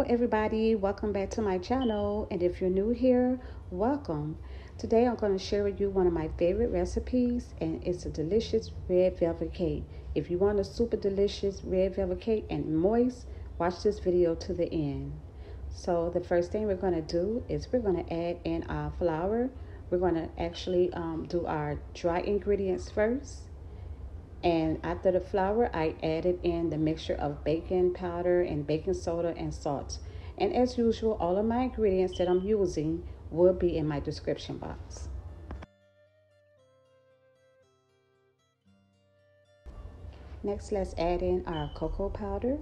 Hello everybody, welcome back to my channel, and if you're new here, welcome. Today I'm going to share with you one of my favorite recipes, and it's a delicious red velvet cake. If you want a super delicious red velvet cake and moist, watch this video to the end. So the first thing we're going to do is we're going to add in our flour. We're going to actually do our dry ingredients first. And after the flour, I added in the mixture of baking powder and baking soda and salt. And as usual, all of my ingredients that I'm using will be in my description box. Next, let's add in our cocoa powder.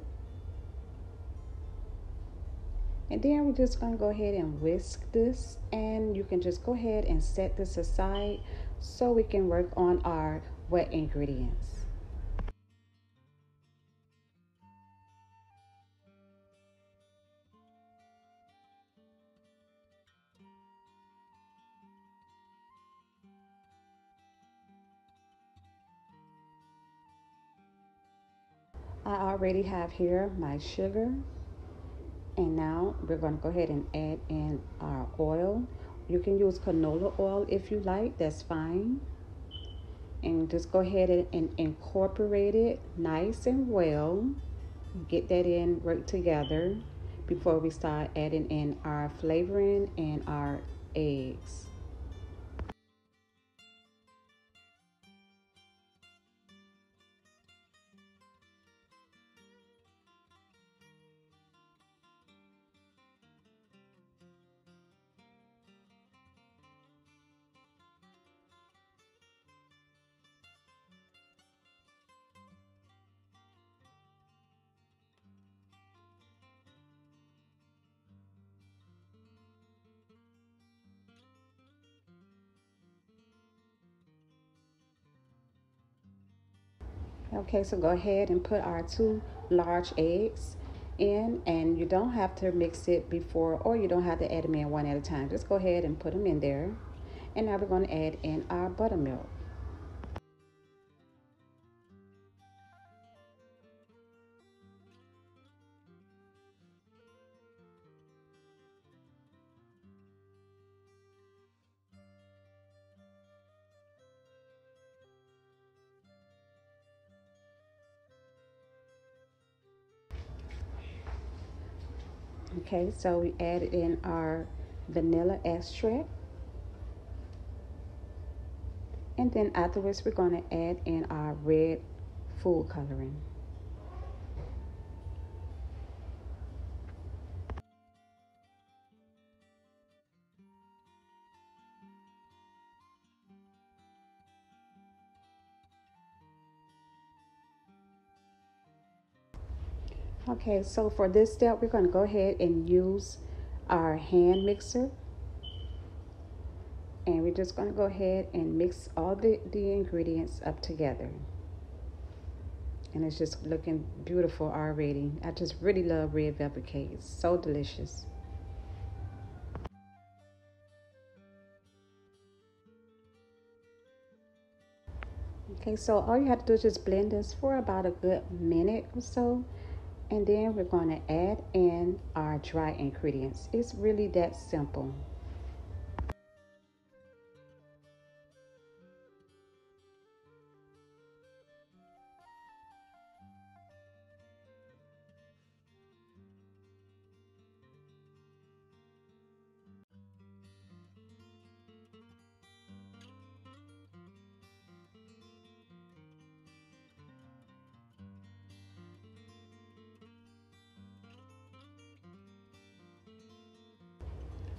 And then we're just going to go ahead and whisk this. And you can just go ahead and set this aside so we can work on our wet ingredients. I already have here my sugar, and now we're going to go ahead and add in our oil. You can use canola oil if you like, that's fine. And just go ahead and incorporate it nice and well. Get that in right together before we start adding in our flavoring and our eggs. Okay, so go ahead and put our 2 large eggs in, and you don't have to mix it before, or you don't have to add them in one at a time. Just go ahead and put them in there. And now we're going to add in our buttermilk. Okay, so we added in our vanilla extract. And then afterwards, we're going to add in our red food coloring. Okay, so for this step, we're going to go ahead and use our hand mixer. And we're just going to go ahead and mix all the ingredients up together. And it's just looking beautiful already. I just really love red velvet cake. It's so delicious. Okay, so all you have to do is just blend this for about a good minute or so. And then we're going to add in our dry ingredients. It's really that simple.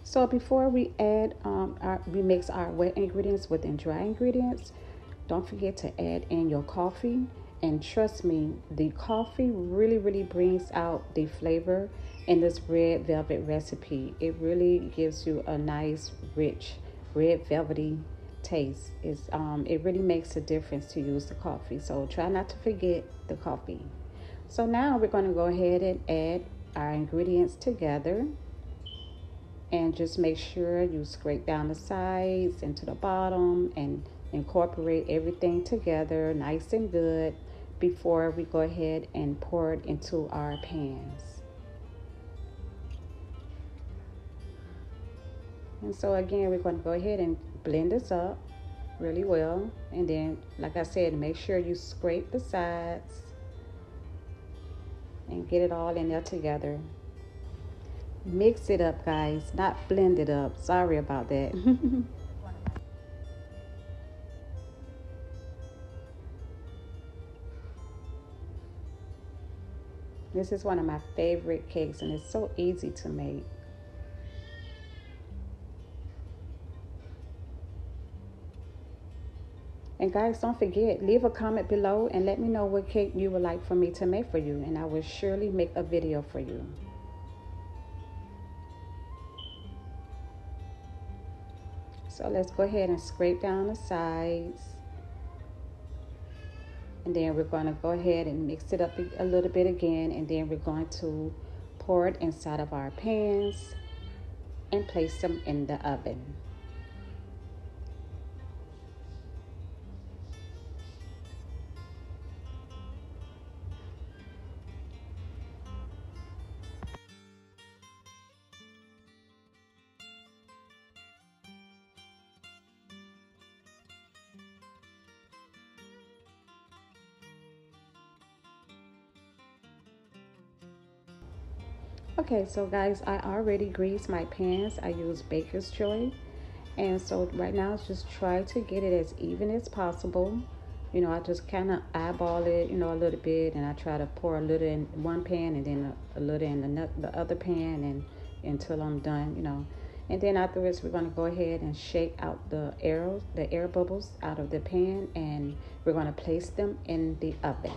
So before we add, we mix our wet ingredients with the dry ingredients, don't forget to add in your coffee. And trust me, the coffee really brings out the flavor in this red velvet recipe. It really gives you a nice, rich, red velvety taste. It really makes a difference to use the coffee. So try not to forget the coffee. So now we're going to go ahead and add our ingredients together. And just make sure you scrape down the sides and to the bottom and incorporate everything together nice and good before we go ahead and pour it into our pans. And so again, we're going to go ahead and blend this up really well. And then, like I said, make sure you scrape the sides and get it all in there together. Mix it up, guys, not blend it up. Sorry about that. This is one of my favorite cakes, and it's so easy to make. And guys, don't forget, leave a comment below and let me know what cake you would like for me to make for you, and I will surely make a video for you. So let's go ahead and scrape down the sides. And then we're going to go ahead and mix it up a little bit again, and then we're going to pour it inside of our pans and place them in the oven. Okay, so guys, I already greased my pans. I use Baker's Joy. And so right now, just try to get it as even as possible. You know, I just kind of eyeball it, a little bit, and I try to pour a little in one pan and then a little in the other pan, and until I'm done. And then afterwards, we're going to go ahead and shake out the air bubbles out of the pan, and we're going to place them in the oven.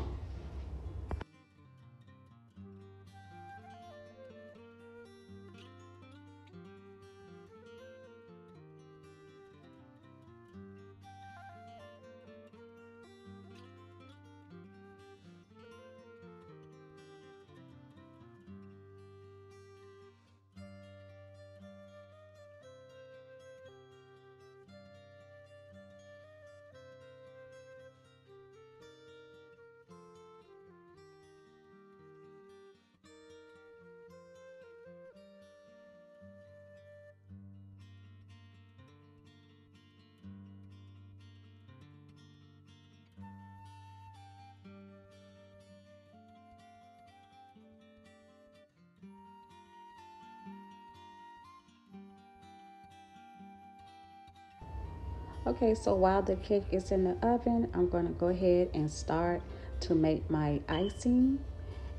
Okay, so while the cake is in the oven, I'm going to go ahead and start to make my icing.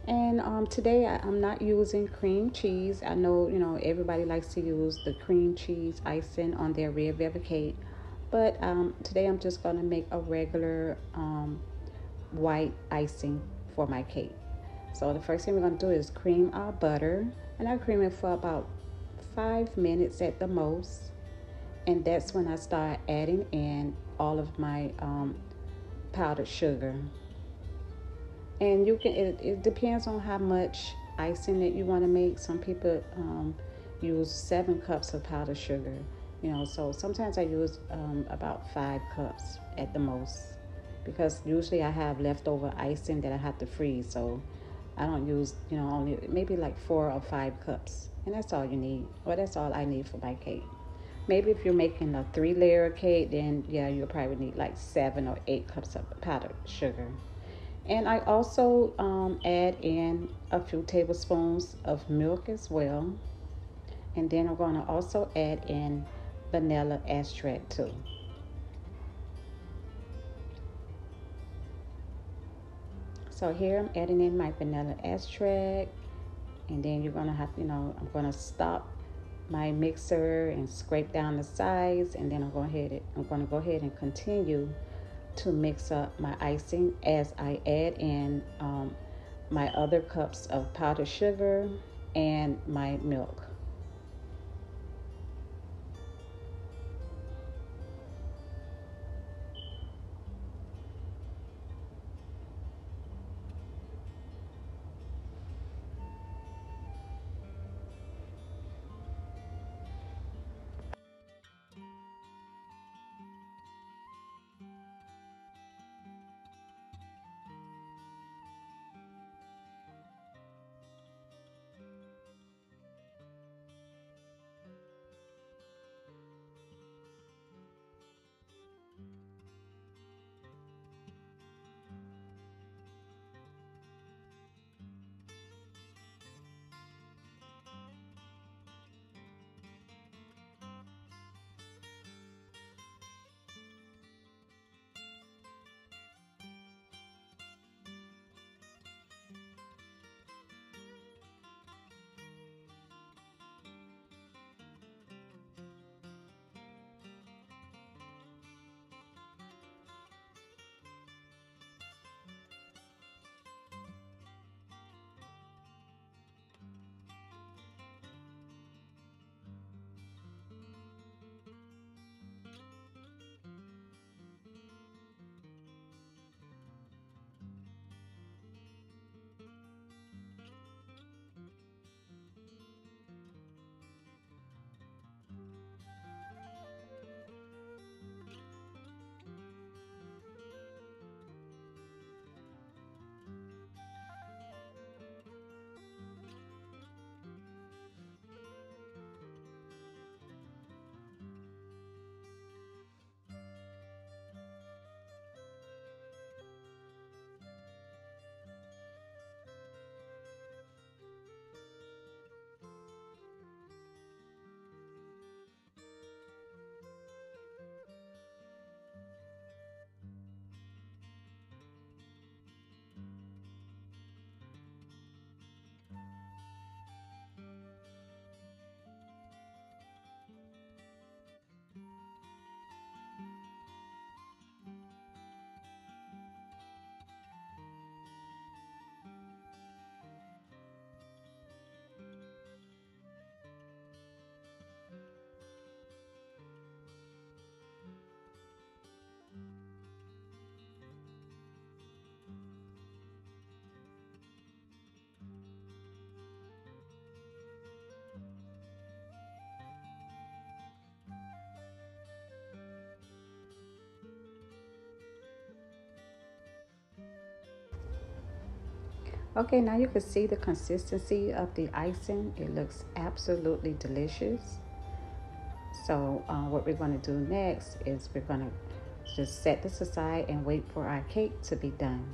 And today I'm not using cream cheese. I know, everybody likes to use the cream cheese icing on their red velvet cake. But today I'm just going to make a regular white icing for my cake. So the first thing we're going to do is cream our butter. And I cream it for about 5 minutes at the most. And that's when I start adding in all of my powdered sugar. And it depends on how much icing that you want to make. Some people use 7 cups of powdered sugar, so sometimes I use about 5 cups at the most, because usually I have leftover icing that I have to freeze, so I don't use, only maybe like 4 or 5 cups, and that's all you need, or that's all I need for my cake. Maybe if you're making a 3-layer cake, then yeah, you'll probably need like 7 or 8 cups of powdered sugar. And I also add in a few tablespoons of milk as well. And then I'm going to also add in vanilla extract too. So here I'm adding in my vanilla extract. And then you're going to have, I'm going to stop my mixer and scrape down the sides. And then I'm going to go ahead and continue to mix up my icing as I add in my other cups of powdered sugar and my milk. Okay, now you can see the consistency of the icing. It looks absolutely delicious. So what we're going to do next is we're going to just set this aside and wait for our cake to be done.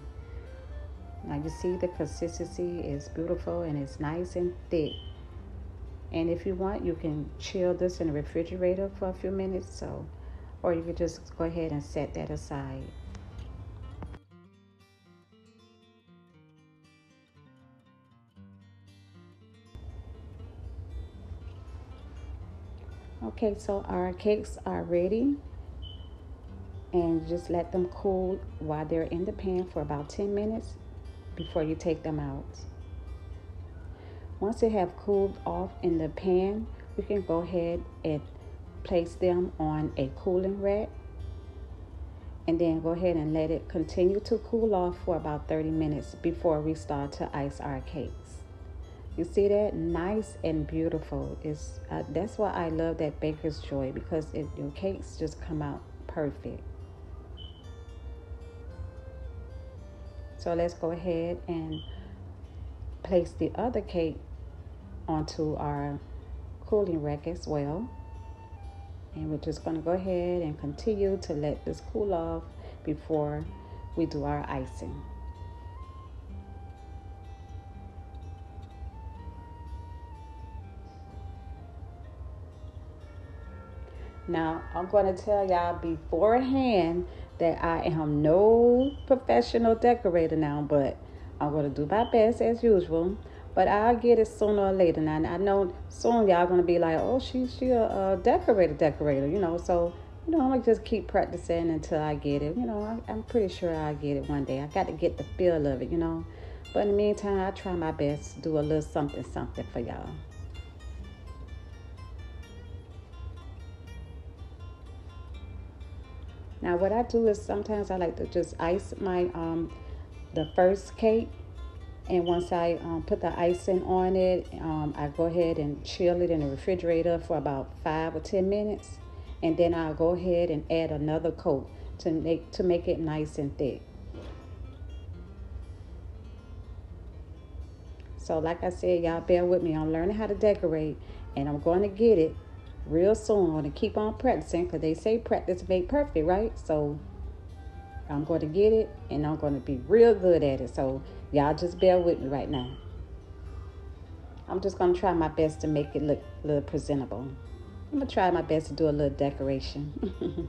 Now you see the consistency is beautiful and it's nice and thick. And if you want, you can chill this in the refrigerator for a few minutes. Or you could just go ahead and set that aside. Okay, so our cakes are ready, and just let them cool while they're in the pan for about 10 minutes before you take them out. Once they have cooled off in the pan, we can go ahead and place them on a cooling rack, and then go ahead and let it continue to cool off for about 30 minutes before we start to ice our cakes. You see that? Nice and beautiful. That's why I love that Baker's Joy, because your cakes just come out perfect. So let's go ahead and place the other cake onto our cooling rack as well. And we're just going to go ahead and continue to let this cool off before we do our icing. Now, I'm going to tell y'all beforehand that I am no professional decorator now, but I'm going to do my best as usual. But I'll get it sooner or later. Now, I know soon y'all going to be like, oh, she a decorator, you know. So, I'm going to just keep practicing until I get it. I'm pretty sure I'll get it one day. I got to get the feel of it. But in the meantime, I try my best to do a little something for y'all. Now what I do is sometimes I like to just ice my the first cake, and once I put the icing on it, I go ahead and chill it in the refrigerator for about 5 or 10 minutes, and then I'll go ahead and add another coat to make it nice and thick. So like I said, y'all bear with me. I'm learning how to decorate, and I'm going to get it real soon. I'm going to keep on practicing, because they say practice make perfect, right? So I'm going to get it, and I'm going to be real good at it. So y'all just bear with me right now. I'm just going to try my best to make it look a little presentable. I'm going to try my best to do a little decoration.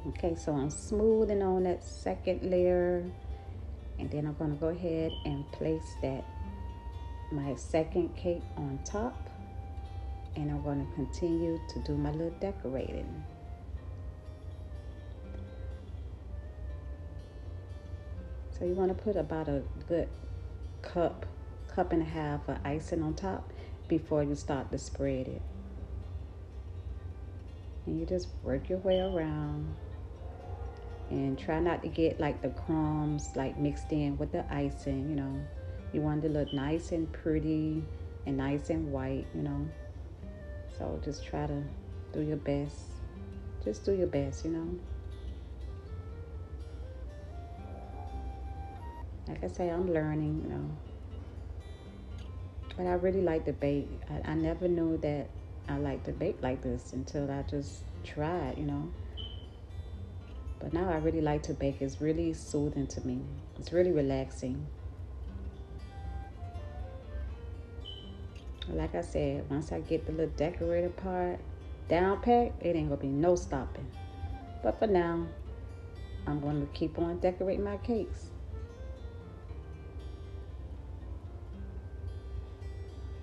Okay, so I'm smoothing on that second layer, and then I'm going to go ahead and place my second cake on top, and I'm going to continue to do my little decorating. So you want to put about a good cup and a half of icing on top before you start to spread it. And you just work your way around, and try not to get like the crumbs like mixed in with the icing. You want it to look nice and pretty and nice and white. So just try to do your best. Just do your best. Like I say, I'm learning. But I really like to bake. I never knew that I like to bake like this until I just tried. But now I really like to bake. It's really soothing to me. It's really relaxing. Like I said, once I get the little decorator part down pat, it ain't gonna be no stopping. But for now, I'm going to keep on decorating my cakes.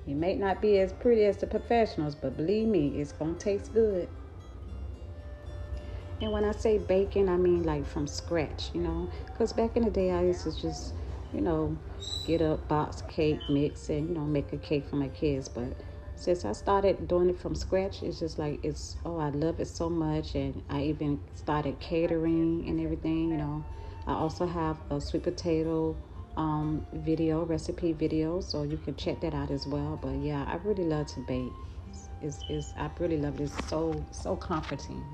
It may not be as pretty as the professionals, but believe me, it's gonna taste good. And when I say baking, I mean like from scratch, because back in the day, I used to just you know, get a box cake mix and, make a cake for my kids. But since I started doing it from scratch, it's just like, I love it so much. And I even started catering and everything. I also have a sweet potato recipe video, so you can check that out as well. But yeah, I really love to bake. I really love it. It's so comforting.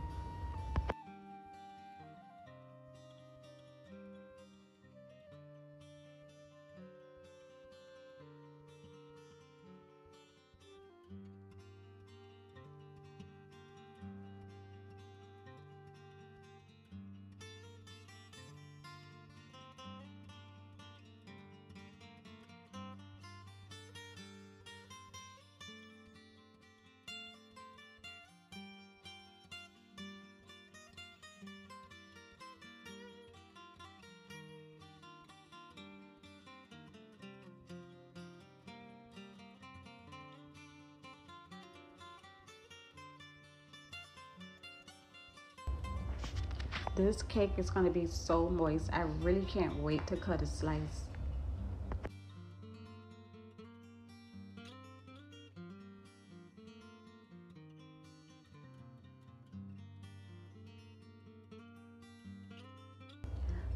This cake is going to be so moist. I really can't wait to cut a slice.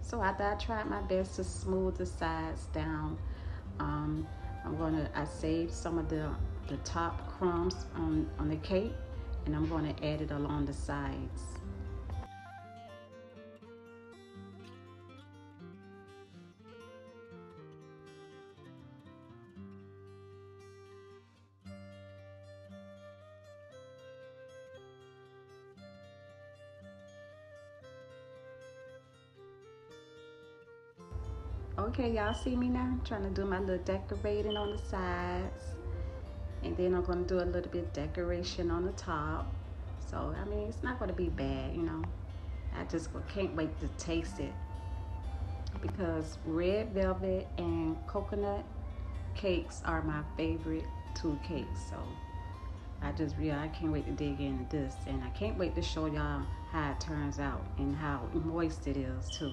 So after I tried my best to smooth the sides down, um, I saved some of the top crumbs on the cake, and I'm going to add it along the sides. Okay, y'all see me now? Trying to do my little decorating on the sides. And then I'm going to do a little bit of decoration on the top. So, I mean, it's not going to be bad. I just can't wait to taste it. Because red velvet and coconut cakes are my favorite two cakes. So, I can't wait to dig into this. And I can't wait to show y'all how it turns out and how moist it is, too.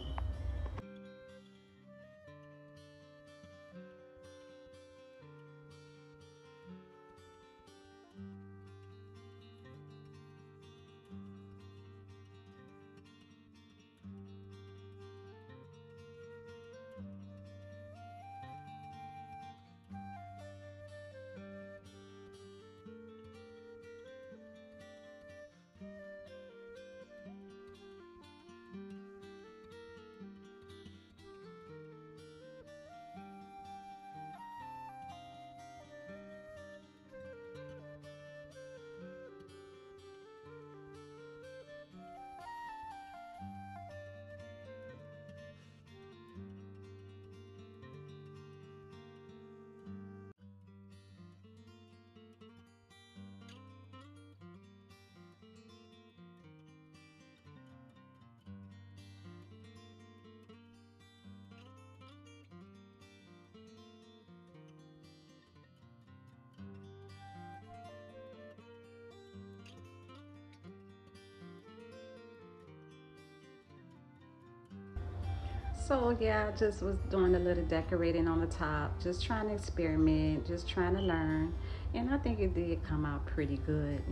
So yeah, I just was doing a little decorating on the top, just trying to experiment, just trying to learn, and I think it did come out pretty good.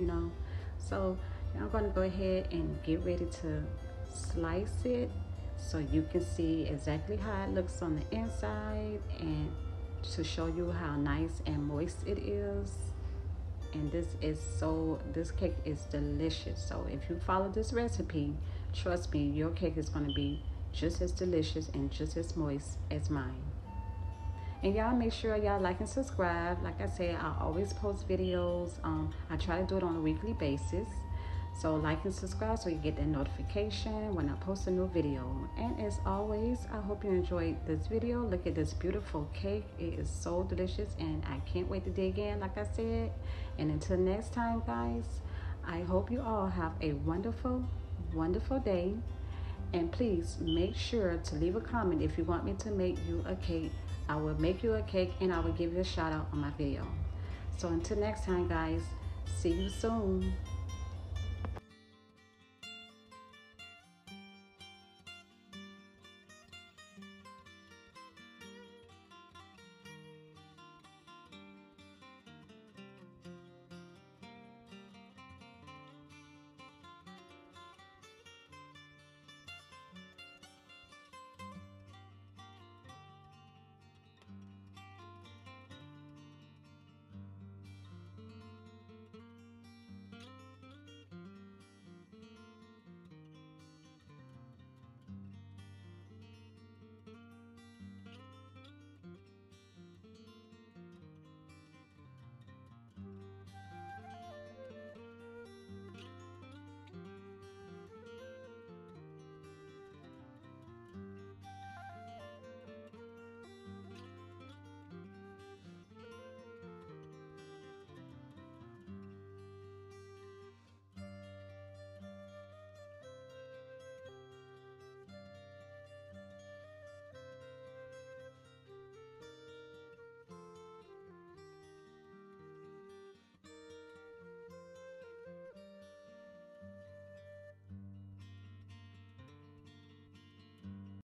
So I'm going to go ahead and get ready to slice it so you can see exactly how it looks on the inside and to show you how nice and moist it is. And this cake is delicious. So if you follow this recipe, trust me, your cake is going to be just as delicious and just as moist as mine. And y'all make sure y'all like and subscribe. Like I said, I always post videos. I try to do it on a weekly basis. So like and subscribe so you get that notification when I post a new video. And as always, I hope you enjoyed this video. Look at this beautiful cake. It is so delicious and I can't wait to dig in, like I said. And until next time, guys, I hope you all have a wonderful, wonderful day. And please make sure to leave a comment if you want me to make you a cake. I will make you a cake and I will give you a shout out on my video. So until next time, guys, see you soon.